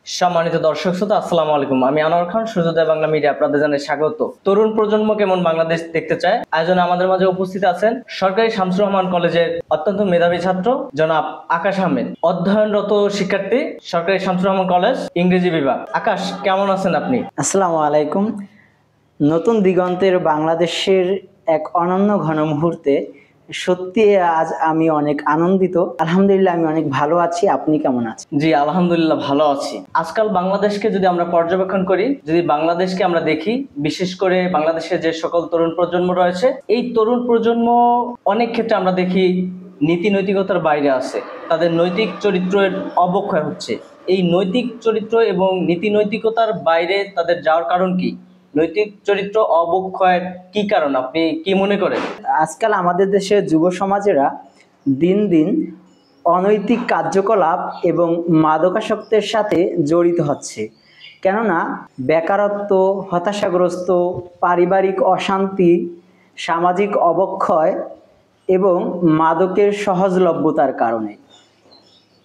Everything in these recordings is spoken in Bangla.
সম্মানিত দর্শক শ্রোতা, আসসালামু আলাইকুম। আমি আনোয়ার খান, সূর্যোদয় বাংলা মিডিয়া আপনাদের জানাই স্বাগত। তরুণ প্রজন্ম কেমন বাংলাদেশ দেখতে চায় আয়োজনে আমাদের মাঝে উপস্থিত আছেন সরকারি শামসুর রহমান কলেজের অত্যন্ত মেধাবী ছাত্র জনাব আকাশ আহমেদ, অধ্যয়নরত শিক্ষার্থী, সরকারি শামসুর রহমান কলেজ, ইংরেজি বিভাগ। আকাশ, কেমন আছেন আপনি? আসসালামু আলাইকুম। নতুন দিগন্তের বাংলাদেশের এক অনন্য ঘন মুহূর্তে সত্যি আজ আমি অনেক আনন্দিত। আলহামদুলিল্লাহ, আমি অনেক ভালো আছি। আপনি কেমন আছেন? জি, আলহামদুলিল্লাহ ভালো আছি। আজকাল বাংলাদেশকে যদি আমরা পর্যবেক্ষণ করি, যদি বাংলাদেশকে আমরা দেখি, বিশেষ করে বাংলাদেশের যে সকল তরুণ প্রজন্ম রয়েছে, এই তরুণ প্রজন্ম অনেক ক্ষেত্রে আমরা দেখি নীতি নৈতিকতার বাইরে আছে, তাদের নৈতিক চরিত্রের অবক্ষয় হচ্ছে। এই নৈতিক চরিত্র এবং নীতি নৈতিকতার বাইরে তাদের যাওয়ার কারণ কি? নৈতিক চরিত্র অবক্ষয়ের কি কারণ, আপনি কি মনে করেন? আজকাল আমাদের দেশের যুব সমাজেরা দিন দিন অনৈতিক কার্যকলাপ এবং মাদকাসক্তের সাথে জড়িত হচ্ছে। কেননা বেকারত্ব, হতাশাগ্রস্ত, পারিবারিক অশান্তি, সামাজিক অবক্ষয় এবং মাদকের সহজলভ্যতার কারণে।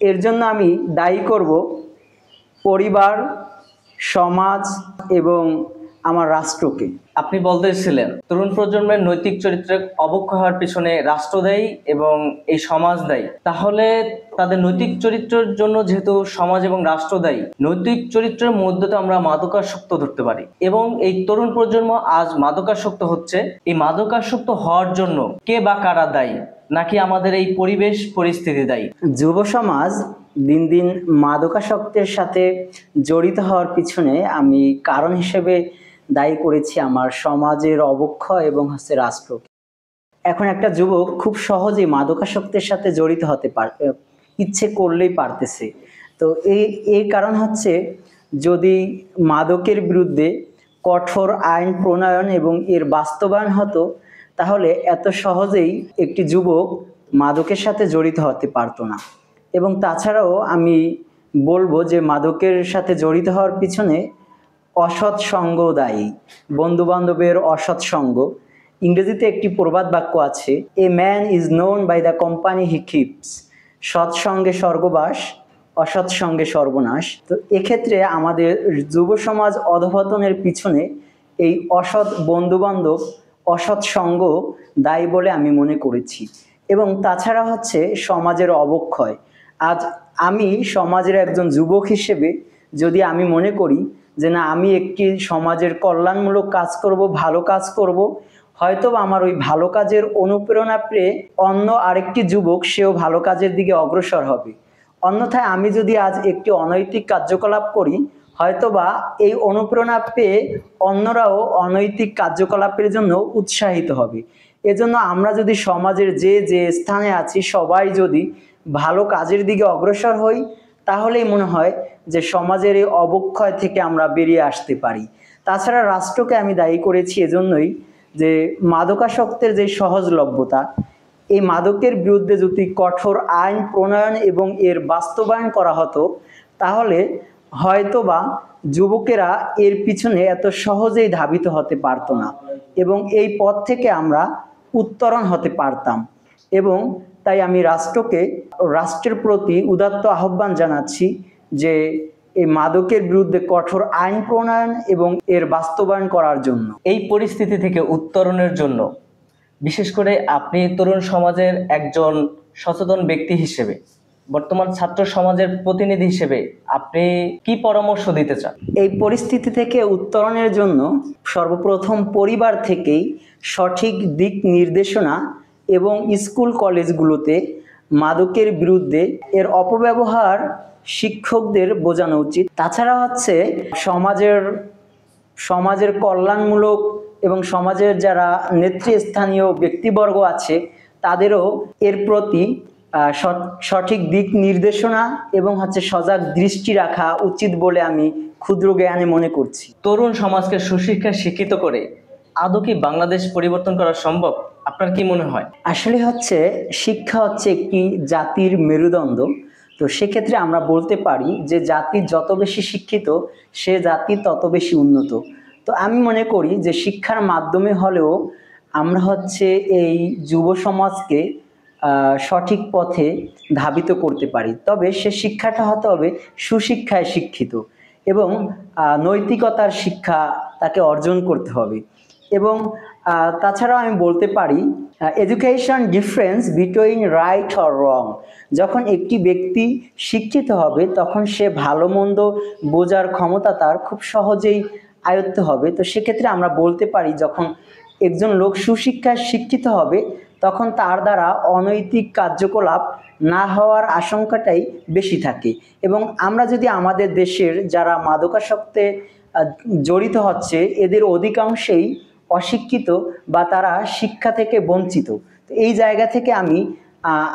এর জন্য আমি দায়ী করব পরিবার, সমাজ এবং আমার রাষ্ট্রকে। আপনি বলতেছিলেন তরুণ প্রজন্মের নৈতিক চরিত্রের অবক্ষয় হওয়ার পিছনে রাষ্ট্র দায়ী এবং এই সমাজ দায়ী। তাহলে তাদের নৈতিক চরিত্রের জন্য যেহেতু সমাজ এবং রাষ্ট্র দায়ী, নৈতিক চরিত্রের মধ্যে তো আমরা মাদকাসক্ত ধরতে পারি। এবং এই তরুণ প্রজন্ম আজ মাদকাসক্ত হচ্ছে, এই মাদকাসক্ত হওয়ার জন্য কে বা কারা দায়ী, নাকি আমাদের এই পরিবেশ পরিস্থিতি দায়ী? যুব সমাজ দিন দিন মাদকাসক্তের সাথে জড়িত হওয়ার পিছনে আমি কারণ হিসেবে দায়ী করেছি আমার সমাজের অবক্ষয় এবং রাষ্ট্র। এখন একটা যুবক খুব সহজেই মাদকাসক্তের সাথে জড়িত হতে ইচ্ছে করলেই পারতেছে। তো এই কারণ হচ্ছে, যদি মাদকের বিরুদ্ধে কঠোর আইন প্রণয়ন এবং এর বাস্তবায়ন হতো, তাহলে এত সহজেই একটি যুবক মাদকের সাথে জড়িত হতে পারতো না। এবং তাছাড়াও আমি বলবো যে মাদকের সাথে জড়িত হওয়ার পিছনে অসৎ সঙ্গ দায়ী, বন্ধু বান্ধবের অসৎ সঙ্গ। ইংরেজিতে একটি প্রবাদ বাক্য আছে, a man is known by the company he keeps. সৎসঙ্গে স্বর্গবাস, অসৎ সঙ্গে সর্বনাশ। তো এক্ষেত্রে আমাদের যুব সমাজ অধঃপতনের পিছনে এই অসৎ বন্ধুবান্ধব, অসৎ সঙ্গ দায়ী বলে আমি মনে করেছি। এবং তাছাড়া হচ্ছে সমাজের অবক্ষয়। আজ আমি সমাজের একজন যুবক হিসেবে যদি আমি মনে করি যে না, আমি একটি সমাজের কল্যাণমূলক কাজ করব, ভালো কাজ করব, হয়তো আমার ওই ভালো কাজের অনুপ্রেরণা পেয়ে অন্য আরেকটি যুবক সেও ভালো কাজের দিকে অগ্রসর হবে। অন্যথায় আমি যদি আজ একটি অনৈতিক কার্যকলাপ করি, হয়তোবা এই অনুপ্রেরণা পেয়ে অন্যরাও অনৈতিক কার্যকলাপের জন্য উৎসাহিত হবে। এজন্য আমরা যদি সমাজের যে যে স্থানে আছি সবাই যদি ভালো কাজের দিকে অগ্রসর হই, তাহলেই মনে হয় যে সমাজের এই অবক্ষয় থেকে আমরা বেরিয়ে আসতে পারি। তাছাড়া রাষ্ট্রকে আমি দায়ী করেছি এজন্যই যে মাদকাসক্তের যে সহজলভ্যতা, এই মাদকের বিরুদ্ধে যদি কঠোর আইন প্রণয়ন এবং এর বাস্তবায়ন করা হতো, তাহলে হয়তোবা যুবকেরা এর পিছনে এত সহজেই ধাবিত হতে পারতো না এবং এই পথ থেকে আমরা উত্তরণ হতে পারতাম। এবং তাই আমি রাষ্ট্রের প্রতি উদাত্ত আহ্বান জানাচ্ছি যে এই মাদকের বিরুদ্ধে কঠোর আইন প্রণয়ন এবং এর বাস্তবায়ন করার জন্য। এই পরিস্থিতি থেকে উত্তরণের জন্য বিশেষ করে আপনি তরুণ সমাজের একজন সচেতন ব্যক্তি হিসেবে, বর্তমান ছাত্র সমাজের প্রতিনিধি হিসেবে আপনি কি পরামর্শ দিতে চান? এই পরিস্থিতি থেকে উত্তরণের জন্য সর্বপ্রথম পরিবার থেকেই সঠিক দিক নির্দেশনা এবং স্কুল কলেজগুলোতে মাদকের বিরুদ্ধে এর অপব্যবহার শিক্ষকদের বোঝানো উচিত। তাছাড়া হচ্ছে সমাজের কল্যাণমূলক এবং সমাজের যারা নেতৃস্থানীয় ব্যক্তিবর্গ আছে তাদেরও এর প্রতি সঠিক দিক নির্দেশনা এবং সজাগ দৃষ্টি রাখা উচিত বলে আমি ক্ষুদ্র জ্ঞানে মনে করছি। তরুণ সমাজকে সুশিক্ষায় শিক্ষিত করে আদৌ কি বাংলাদেশ পরিবর্তন করা সম্ভব? আপনার কি মনে হয়? আসলে শিক্ষা হচ্ছে একটি জাতির মেরুদণ্ড। তো সেক্ষেত্রে আমরা বলতে পারি যে জাতি যত বেশি শিক্ষিত, সে জাতি তত বেশি উন্নত। তো আমি মনে করি যে শিক্ষার মাধ্যমে হলেও আমরা এই যুব সমাজকে সঠিক পথে ধাবিত করতে পারি। তবে সে শিক্ষাটা হতে হবে সুশিক্ষায় শিক্ষিত এবং নৈতিকতার শিক্ষা তাকে অর্জন করতে হবে। এবং তাছাড়াও আমি বলতে পারি education difference between right or wrong. যখন একটি ব্যক্তি শিক্ষিত হবে তখন সে ভালো মন্দ বোঝার ক্ষমতা তার খুব সহজেই আয়ত্ত হবে। তো সেক্ষেত্রে আমরা বলতে পারি যখন একজন লোক সুশিক্ষায় শিক্ষিত হবে তখন তার দ্বারা অনৈতিক কার্যকলাপ না হওয়ার আশঙ্কাটাই বেশি থাকে। এবং আমরা যদি আমাদের দেশের যারা মাদকাসক্তে জড়িত হচ্ছে এদের অধিকাংশই অশিক্ষিত বা তারা শিক্ষা থেকে বঞ্চিত। তো এই জায়গা থেকে আমি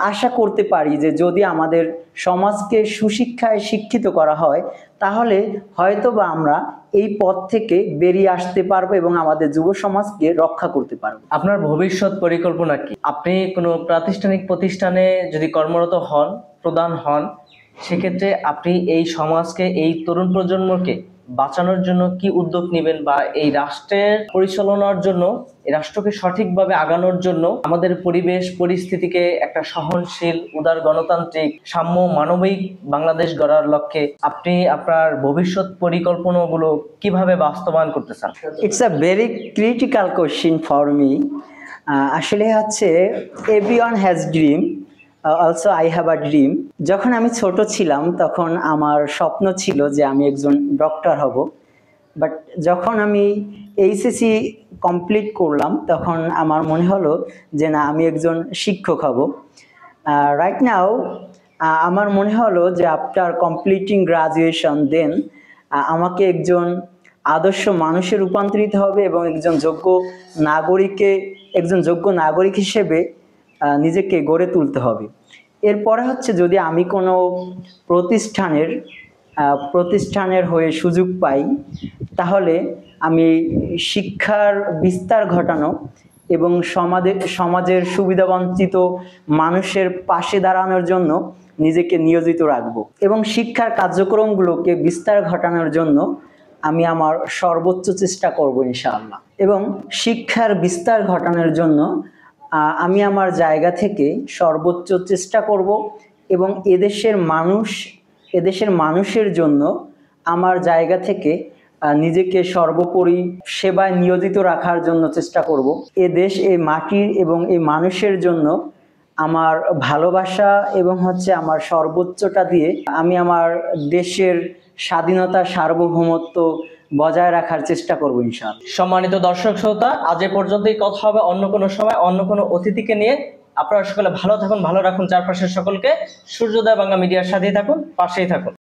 আশা করতে পারি যে যদি আমাদের সমাজকে সুশিক্ষায় শিক্ষিত করা হয় তাহলে হয়তো বা আমরা এই পথ থেকে বেরিয়ে আসতে পারবো এবং আমাদের যুব সমাজকে রক্ষা করতে পারবো। আপনার ভবিষ্যৎ পরিকল্পনা কি? আপনি কোনো প্রাতিষ্ঠানিক প্রতিষ্ঠানে যদি কর্মরত হন, প্রধান হন, সেক্ষেত্রে আপনি এই সমাজকে, এই তরুণ প্রজন্মকে বাঁচানোর জন্য কি উদ্যোগ নেবেন, বা এই রাষ্ট্রের পরিচালনার জন্য, এই রাষ্ট্রকে সঠিকভাবে আগানোর জন্য আমাদের পরিবেশ পরিস্থিতিকে একটা সহনশীল, উদার, গণতান্ত্রিক, সাম্য, মানবিক বাংলাদেশ গড়ার লক্ষ্যে আপনি আপনার ভবিষ্যৎ পরিকল্পনাগুলো কিভাবে বাস্তবায়ন করতে চান? It's a very critical question for me. আসলে হচ্ছে everyone has dream, also I have a dream. যখন আমি ছোট ছিলাম তখন আমার স্বপ্ন ছিল যে আমি একজন ডক্টর হব। বাট যখন আমি এইচএসসি কমপ্লিট করলাম তখন আমার মনে হলো যে না, আমি একজন শিক্ষক হব। রাইট নাও আমার মনে হলো যে আফটার কমপ্লিটিং গ্রাজুয়েশন দেন আমাকে একজন আদর্শ মানুষে রূপান্তরিত হবে এবং একজন যোগ্য নাগরিক হিসেবে নিজেকে গড়ে তুলতে হবে। এরপরে হচ্ছে যদি আমি কোনো প্রতিষ্ঠানের হয়ে সুযোগ পাই তাহলে আমি শিক্ষার বিস্তার ঘটানো এবং সমাজের সুবিধাবঞ্চিত মানুষের পাশে দাঁড়ানোর জন্য নিজেকে নিয়োজিত রাখবো এবং শিক্ষার কার্যক্রমগুলোকে বিস্তার ঘটানোর জন্য আমি আমার সর্বোচ্চ চেষ্টা করব ইনশাআল্লাহ। এবং শিক্ষার বিস্তার ঘটানোর জন্য আমি আমার জায়গা থেকে সর্বোচ্চ চেষ্টা করব এবং এদেশের মানুষের জন্য আমার জায়গা থেকে নিজেকে সর্বোপরি সেবায় নিয়োজিত রাখার জন্য চেষ্টা করব। দেশ, এই মাটির এবং এই মানুষের জন্য আমার ভালোবাসা এবং আমার সর্বোচ্চটা দিয়ে আমি আমার দেশের স্বাধীনতা, সার্বভৌমত্ব বজায় রাখার চেষ্টা করবো ইনশাআল্লাহ। সম্মানিত দর্শক শ্রোতা, আজ এ পর্যন্তই। কথা হবে অন্য কোনো সময়, অন্য কোনো অতিথিকে নিয়ে। আপনারা সকলে ভালো থাকুন, ভালো রাখুন চারপাশের সকলকে। সূর্যোদয় বাংলা মিডিয়ার সাথেই থাকুন, পাশেই থাকুন।